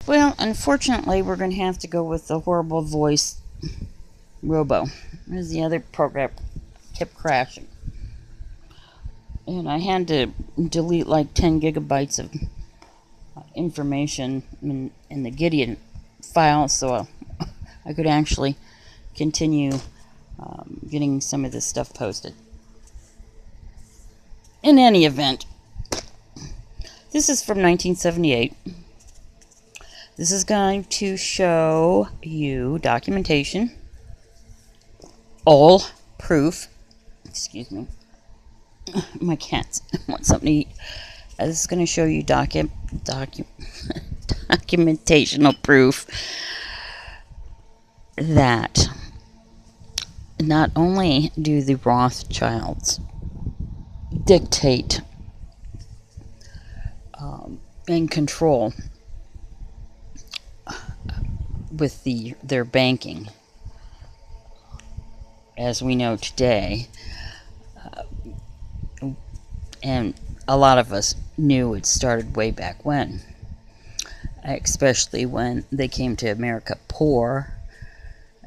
Well, unfortunately, we're going to have to go with the horrible voice Robo. As the other program kept crashing. And I had to delete like 10 gigabytes of information in the Gideon file so I could actually continue getting some of this stuff posted. In any event, this is from 1978. This is going to show you documentation, all proof. Excuse me. My cats want something to eat. This is going to show you documentational proof that not only do the Rothschilds dictate and control with their banking, as we know today, and a lot of us knew it started way back when, especially when they came to America poor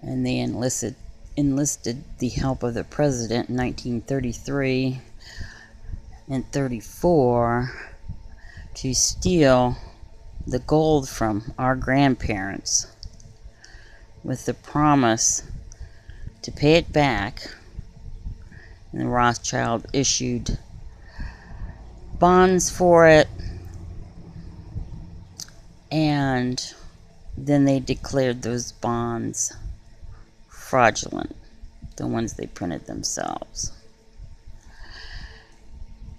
and they enlisted the help of the president in 1933 and 34 to steal the gold from our grandparents with the promise to pay it back. And the Rothschild issued bonds for it, and then they declared those bonds fraudulent, the ones they printed themselves.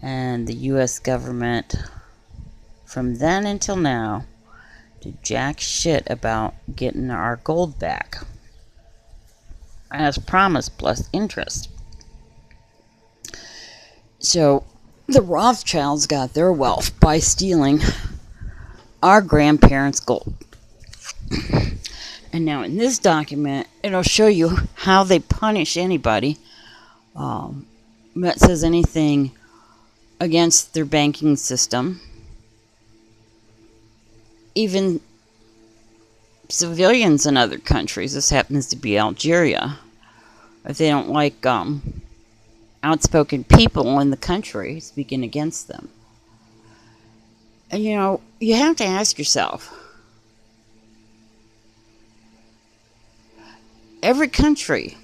And the U.S. government, from then until now, did jack shit about getting our gold back, as promised, plus interest. So the Rothschilds got their wealth by stealing our grandparents' gold. And now in this document, it'll show you how they punish anybody that says anything against their banking system. Even civilians in other countries. This happens to be Algeria. If they don't like outspoken people in the country speaking against them. And you have to ask yourself, every country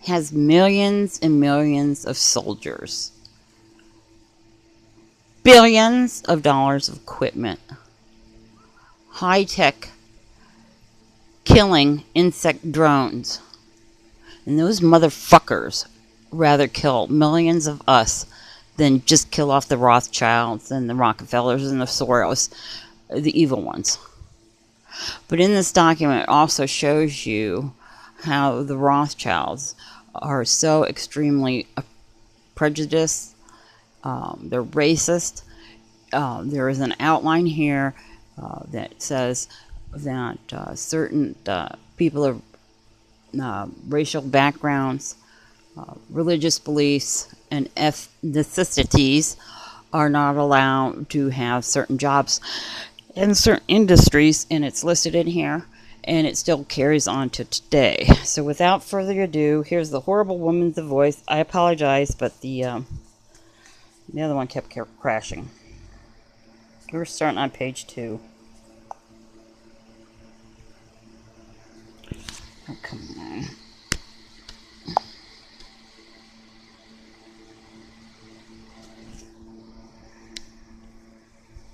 has millions and millions of soldiers, billions of dollars of equipment, high-tech killing insect drones, and those motherfuckers rather kill millions of us than just kill off the Rothschilds and the Rockefellers and the Soros, the evil ones. But in this document, it also shows you how the Rothschilds are so extremely prejudiced. They're racist. There is an outline here that says that certain people of racial backgrounds, religious beliefs, and ethnicities are not allowed to have certain jobs in certain industries, and it's listed in here, and it still carries on to today. So without further ado, here's the horrible woman's voice. I apologize, but the other one kept crashing. We're starting on page 2. Oh, come on.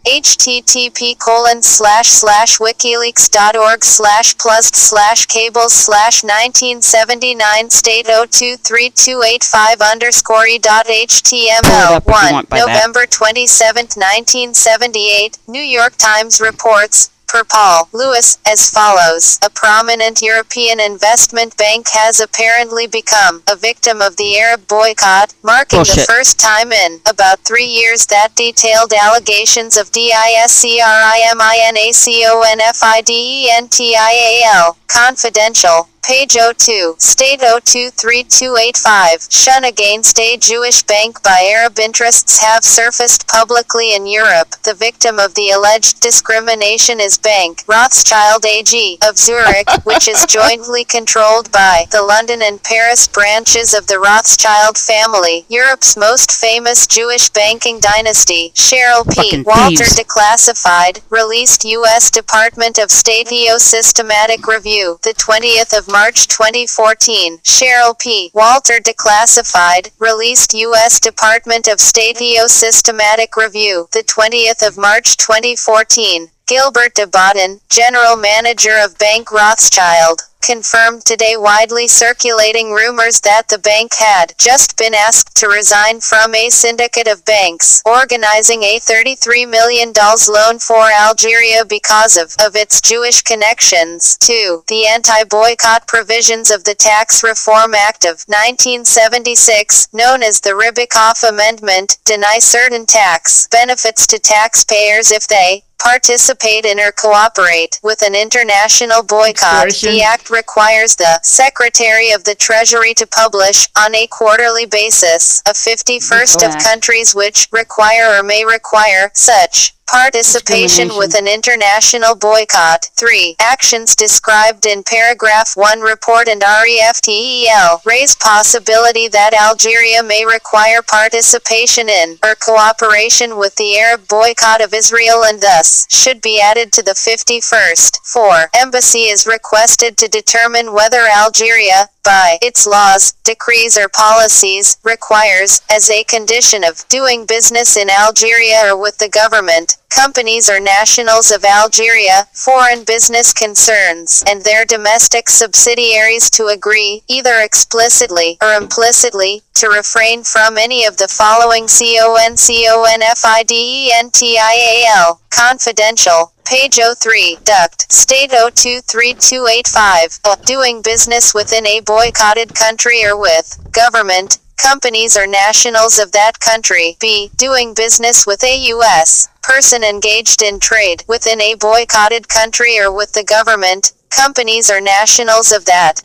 http://wikileaks.org/plus/cables/1979 state 0232885_e.html 1 November 27, 1978 New York Times reports per Paul Lewis, as follows. A prominent European investment bank has apparently become a victim of the Arab boycott, marking the first time in about 3 years that detailed allegations of discrimination, confidential, Page 02, State 023285, shun against a Jewish bank by Arab interests have surfaced publicly in Europe. The victim of the alleged discrimination is Bank Rothschild AG of Zurich, which is jointly controlled by the London and Paris branches of the Rothschild family, Europe's most famous Jewish banking dynasty. Cheryl P. Fucking Walter thieves. Declassified, released U.S. Department of State EO Systematic Review, the 20th of March 2014. Cheryl P. Walter Declassified, released U.S. Department of State EO Systematic Review, the 20th of March 2014. Gilbert de Botton, General Manager of Bank Rothschild, confirmed today widely circulating rumors that the bank had just been asked to resign from a syndicate of banks organizing a $33 million loan for Algeria because of its Jewish connections. 2. The anti-boycott provisions of the Tax Reform Act of 1976, known as the Ribicoff Amendment, deny certain tax benefits to taxpayers if they participate in or cooperate with an international boycott. The act requires the Secretary of the Treasury to publish, on a quarterly basis, a 51st of countries which require or may require such participation with an international boycott. 3. Actions described in paragraph 1 report and REFTEL raise possibility that Algeria may require participation in or cooperation with the Arab boycott of Israel and thus should be added to the 51st. 4. Embassy is requested to determine whether Algeria, by its laws, decrees or policies, requires, as a condition of doing business in Algeria or with the government, companies or nationals of Algeria, foreign business concerns, and their domestic subsidiaries to agree, either explicitly or implicitly, to refrain from any of the following: CONCONFIDENTIAL, confidential. Page 03, Duct, State 023285, doing business within a boycotted country or with government, companies or nationals of that country. B. Doing business with a U.S. person engaged in trade within a boycotted country or with the government, companies or nationals of that.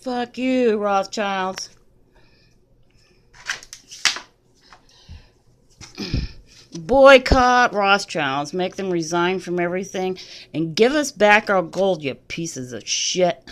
Fuck you, Rothschilds. Boycott Rothschilds. Make them resign from everything and give us back our gold, you pieces of shit.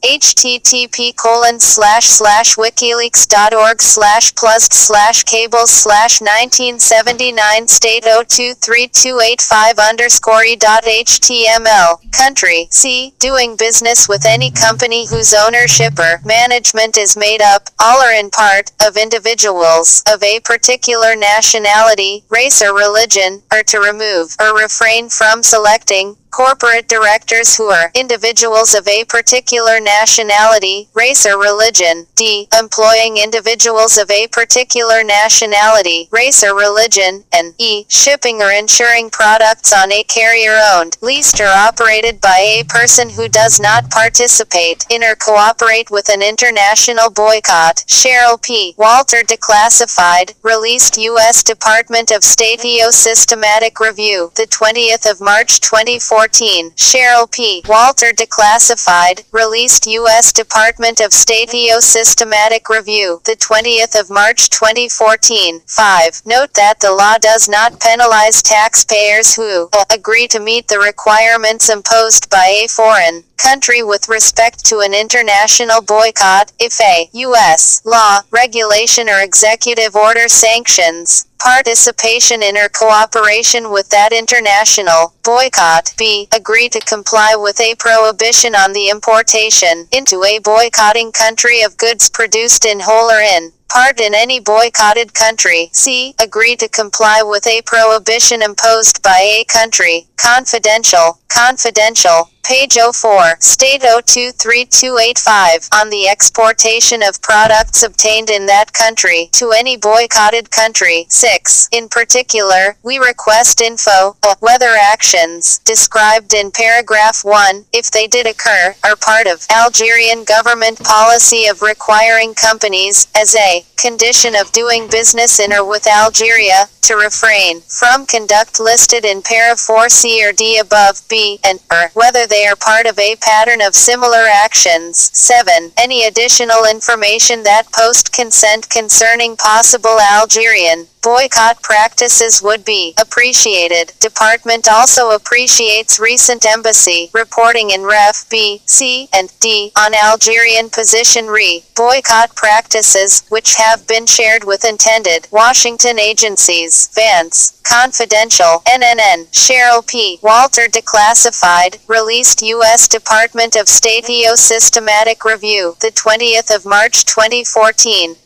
http://wikileaks.org/plus/cables/1979 state 023285_e.html. Country. C. Doing business with any company whose ownership or management is made up, all or in part, of individuals of a particular nationality, race or religion, or to remove or refrain from selecting corporate directors who are individuals of a particular nationality, race or religion. D. Employing individuals of a particular nationality, race or religion. And E. Shipping or insuring products on a carrier owned, leased or operated by a person who does not participate in or cooperate with an international boycott. Cheryl P. Walter Declassified, released U.S. Department of State EO Systematic Review, the 20th of March 2014. Cheryl P. Walter Declassified, released U.S. Department of State EO Systematic Review, the 20th of March 2014. 5. Note that the law does not penalize taxpayers who agree to meet the requirements imposed by a foreign country with respect to an international boycott, if a U.S. law, regulation or executive order sanctions participation in or cooperation with that international boycott. B. Agree to comply with a prohibition on the importation into a boycotting country of goods produced in whole or in part in any boycotted country. C. Agree to comply with a prohibition imposed by a country. Confidential. Confidential. Page 04, State 023285, on the exportation of products obtained in that country to any boycotted country. 6. In particular, we request info, whether actions, described in paragraph 1, if they did occur, are part of Algerian government policy of requiring companies, as a condition of doing business in or with Algeria, to refrain from conduct listed in para 4 C or D above, B, and, or, whether they are part of a pattern of similar actions. 7. Any additional information that post-consent concerning possible Algerian boycott practices would be appreciated. Department also appreciates recent embassy reporting in Ref B, C, and D on Algerian position re boycott practices, which have been shared with intended Washington agencies. Vance, Confidential, NNN, Cheryl P. Walter Declassified, released U.S. Department of State EO Systematic Review, the 20th of March 2014.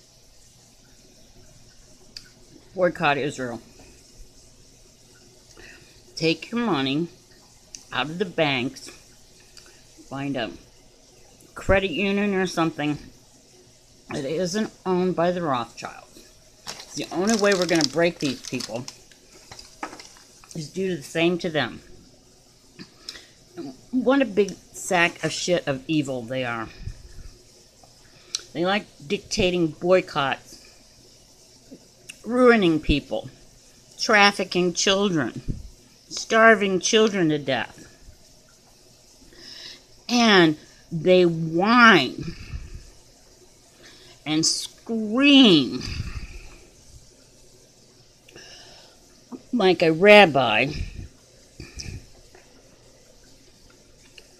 Boycott Israel. Take your money out of the banks, find a credit union or something that isn't owned by the Rothschilds. It's the only way we're going to break these people is do the same to them. What a big sack of shit of evil they are. They like dictating boycotts, ruining people, trafficking children, starving children to death. And they whine and scream like a rabbi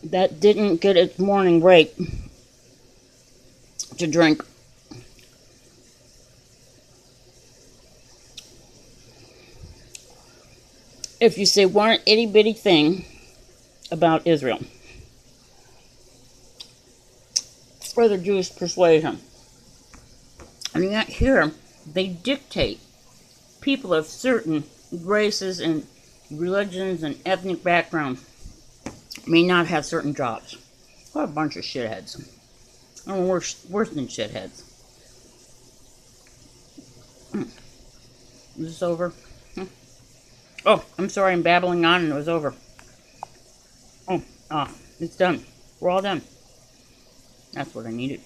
that didn't get its morning break to drink if you say one itty bitty thing about Israel for the Jewish persuasion. And yet here they dictate people of certain races and religions and ethnic backgrounds may not have certain jobs. What a bunch of shitheads. I mean, worse than shitheads. Is this over? Oh, I'm sorry, I'm babbling on and it was over. Oh, it's done. We're all done. That's what I needed.